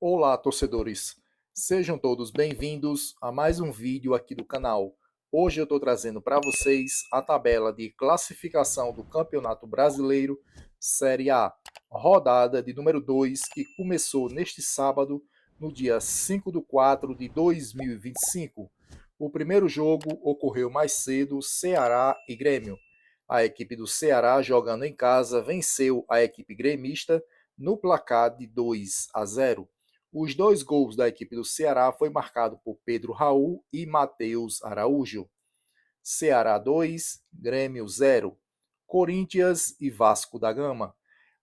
Olá, torcedores! Sejam todos bem-vindos a mais um vídeo aqui do canal. Hoje eu estou trazendo para vocês a tabela de classificação do Campeonato Brasileiro Série A, rodada de número 2, que começou neste sábado, no dia 5 de 4 de 2025. O primeiro jogo ocorreu mais cedo, Ceará e Grêmio. A equipe do Ceará, jogando em casa, venceu a equipe gremista no placar de 2-0. Os dois gols da equipe do Ceará foi marcado por Pedro Raul e Matheus Araújo. Ceará 2, Grêmio 0. Corinthians e Vasco da Gama.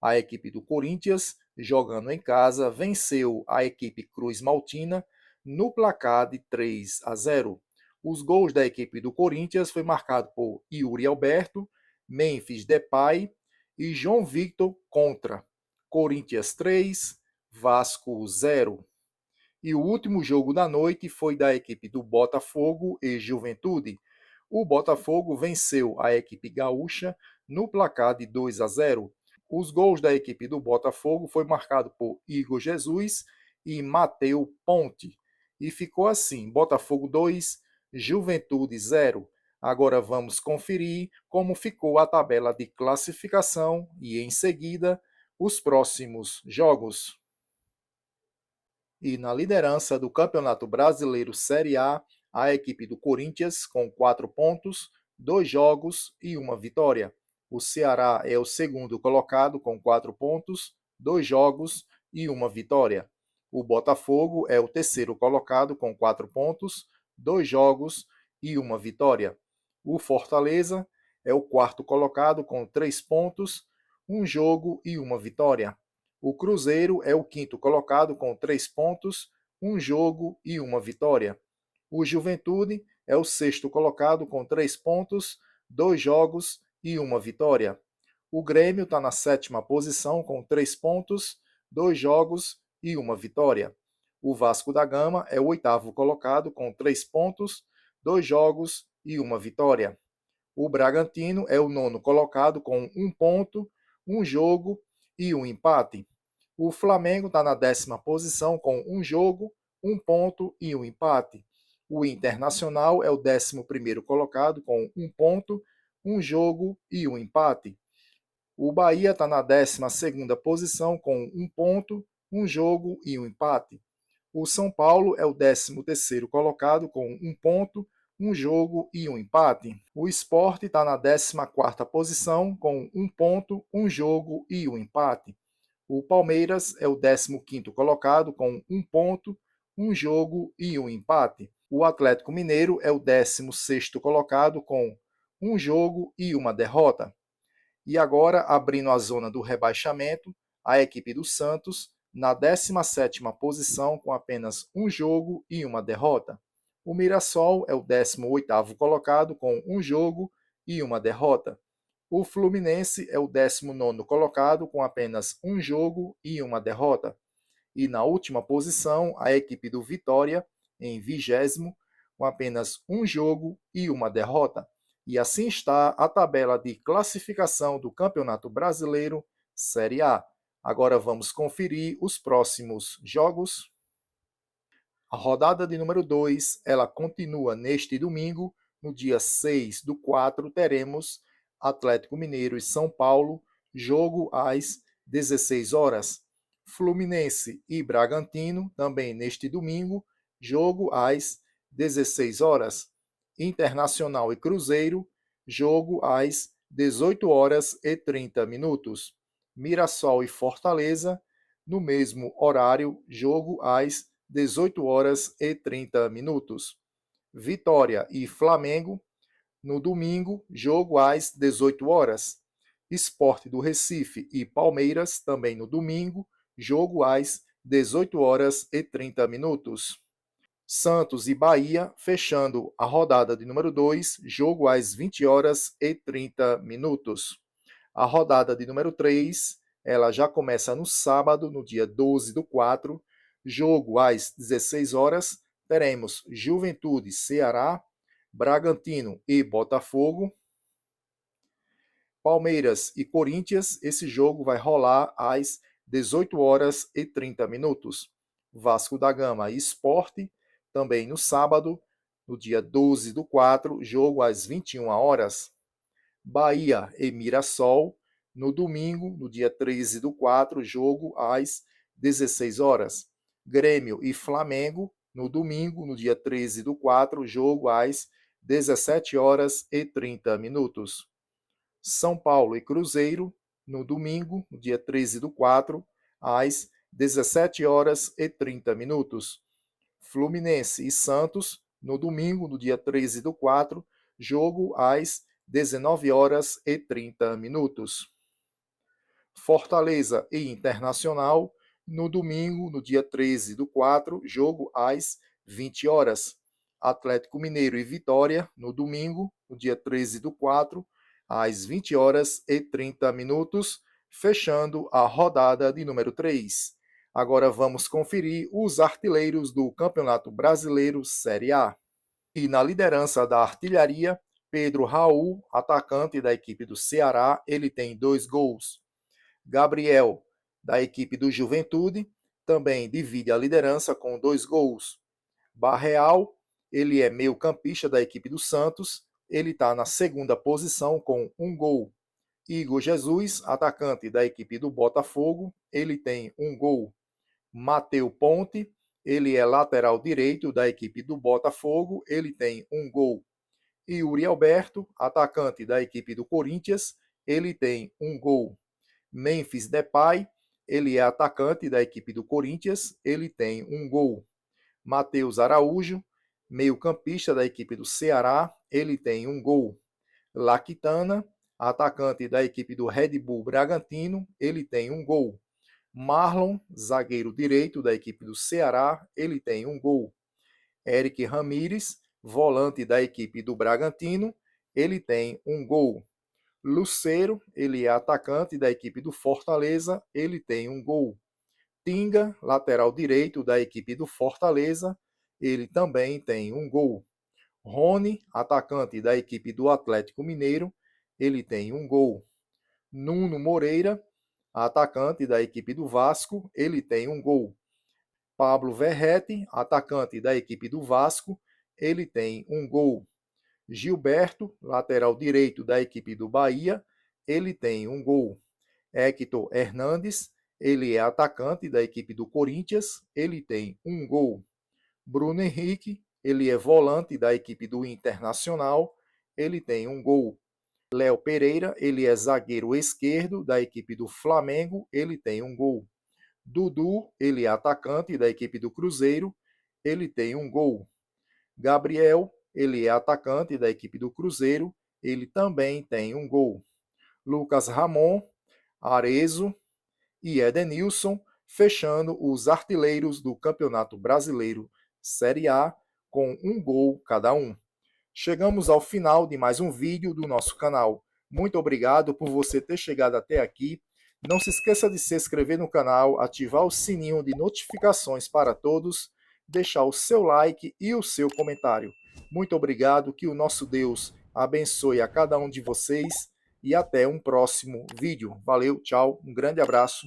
A equipe do Corinthians, jogando em casa, venceu a equipe Cruz Maltina no placar de 3-0. Os gols da equipe do Corinthians foi marcado por Yuri Alberto, Memphis Depay e João Victor contra. Corinthians 3, Vasco 0. E o último jogo da noite foi da equipe do Botafogo e Juventude. O Botafogo venceu a equipe gaúcha no placar de 2-0. Os gols da equipe do Botafogo foi marcado por Igor Jesus e Mateu Ponte. E ficou assim: Botafogo 2, Juventude 0. Agora vamos conferir como ficou a tabela de classificação e, em seguida, os próximos jogos. E na liderança do Campeonato Brasileiro Série A equipe do Corinthians com 4 pontos, 2 jogos e 1 vitória. O Ceará é o segundo colocado com 4 pontos, 2 jogos e 1 vitória. O Botafogo é o terceiro colocado com 4 pontos, 2 jogos e 1 vitória. O Fortaleza é o quarto colocado com 3 pontos, 1 jogo e 1 vitória. O Cruzeiro é o quinto colocado com 3 pontos, 1 jogo e 1 vitória. O Juventude é o sexto colocado com 3 pontos, 2 jogos e 1 vitória. O Grêmio está na sétima posição com 3 pontos, 2 jogos e 1 vitória. O Vasco da Gama é o oitavo colocado com 3 pontos, 2 jogos e 1 vitória. O Bragantino é o nono colocado com 1 ponto, 1 jogo e 1 empate. O Flamengo está na décima posição com 1 jogo, 1 ponto e 1 empate. O Internacional é o 11º colocado com 1 ponto, 1 jogo e 1 empate. O Bahia está na 12ª posição com 1 ponto, 1 jogo e 1 empate. O São Paulo é o 13º colocado com 1 ponto, 1 jogo e 1 empate. O Sport está na 14ª posição com 1 ponto, 1 jogo e 1 empate. O Palmeiras é o 15º colocado com 1 ponto, 1 jogo e 1 empate. O Atlético Mineiro é o 16º colocado com 1 jogo e 1 derrota. E agora, abrindo a zona do rebaixamento, a equipe do Santos na 17ª posição com apenas 1 jogo e 1 derrota. O Mirassol é o 18º colocado com 1 jogo e 1 derrota. O Fluminense é o 19º colocado com apenas 1 jogo e 1 derrota. E na última posição, a equipe do Vitória, em 20º, com apenas 1 jogo e 1 derrota. E assim está a tabela de classificação do Campeonato Brasileiro Série A. Agora vamos conferir os próximos jogos. A rodada de número 2, ela continua neste domingo. No dia 6 do 4, teremos Atlético Mineiro e São Paulo, jogo às 16 horas. Fluminense e Bragantino, também neste domingo, jogo às 16 horas. Internacional e Cruzeiro, jogo às 18 horas e 30 minutos. Mirassol e Fortaleza, no mesmo horário, jogo às 18 horas e 30 minutos. Vitória e Flamengo, no domingo, jogo às 18 horas. Sport do Recife e Palmeiras, também no domingo, jogo às 18 horas e 30 minutos. Santos e Bahia, fechando a rodada de número 2, jogo às 20 horas e 30 minutos. A rodada de número 3, ela já começa no sábado, no dia 12 do 4, jogo às 16 horas, teremos Juventude, Ceará, Bragantino e Botafogo, Palmeiras e Corinthians. Esse jogo vai rolar às 18 horas e 30 minutos. Vasco da Gama e Sport, também no sábado, no dia 12/4, jogo às 21 horas. Bahia e Mirassol, no domingo, no dia 13/4, jogo às 16 horas. Grêmio e Flamengo, no domingo, no dia 13/4, jogo às 17 horas e 30 minutos. São Paulo e Cruzeiro, no domingo, no dia 13/4, às 17 horas e 30 minutos. Fluminense e Santos, no domingo, no dia 13/4, jogo às 19 horas e 30 minutos. Fortaleza e Internacional, no domingo, no dia 13/4, jogo às 20 horas. Atlético Mineiro e Vitória, no domingo, no dia 13/4, às 20 horas e 30 minutos, fechando a rodada de número 3. Agora vamos conferir os artilheiros do Campeonato Brasileiro Série A. E na liderança da artilharia, Pedro Raul, atacante da equipe do Ceará, ele tem 2 gols. Gabriel, da equipe do Juventude, também divide a liderança com 2 gols. Barreal, ele é meio-campista da equipe do Santos, ele está na segunda posição com 1 gol. Igor Jesus, atacante da equipe do Botafogo, ele tem 1 gol. Matheus Ponte, ele é lateral direito da equipe do Botafogo, ele tem 1 gol. E Yuri Alberto, atacante da equipe do Corinthians, ele tem 1 gol. Memphis Depay, ele é atacante da equipe do Corinthians, ele tem 1 gol. Matheus Araújo, meio-campista da equipe do Ceará, ele tem 1 gol. Laquitana, atacante da equipe do Red Bull Bragantino, ele tem 1 gol. Marlon, zagueiro direito da equipe do Ceará, ele tem 1 gol. Eric Ramírez, volante da equipe do Bragantino, ele tem 1 gol. Lucero, ele é atacante da equipe do Fortaleza, ele tem 1 gol. Tinga, lateral direito da equipe do Fortaleza, ele também tem 1 gol. Rony, atacante da equipe do Atlético Mineiro, ele tem 1 gol. Nuno Moreira, atacante da equipe do Vasco, ele tem 1 gol. Pablo Verrete, atacante da equipe do Vasco, ele tem 1 gol. Gilberto, lateral direito da equipe do Bahia, ele tem 1 gol. Hector Hernandes, ele é atacante da equipe do Corinthians, ele tem 1 gol. Bruno Henrique, ele é volante da equipe do Internacional, ele tem 1 gol. Léo Pereira, ele é zagueiro esquerdo da equipe do Flamengo, ele tem 1 gol. Dudu, ele é atacante da equipe do Cruzeiro, ele tem 1 gol. Gabriel, ele é atacante da equipe do Cruzeiro, ele também tem 1 gol. Lucas Ramon, Arezzo e Edenilson, fechando os artilheiros do Campeonato Brasileiro Série A com 1 gol cada um. Chegamos ao final de mais um vídeo do nosso canal. Muito obrigado por você ter chegado até aqui. Não se esqueça de se inscrever no canal, ativar o sininho de notificações para todos, deixar o seu like e o seu comentário. Muito obrigado, que o nosso Deus abençoe a cada um de vocês e até um próximo vídeo. Valeu, tchau, um grande abraço.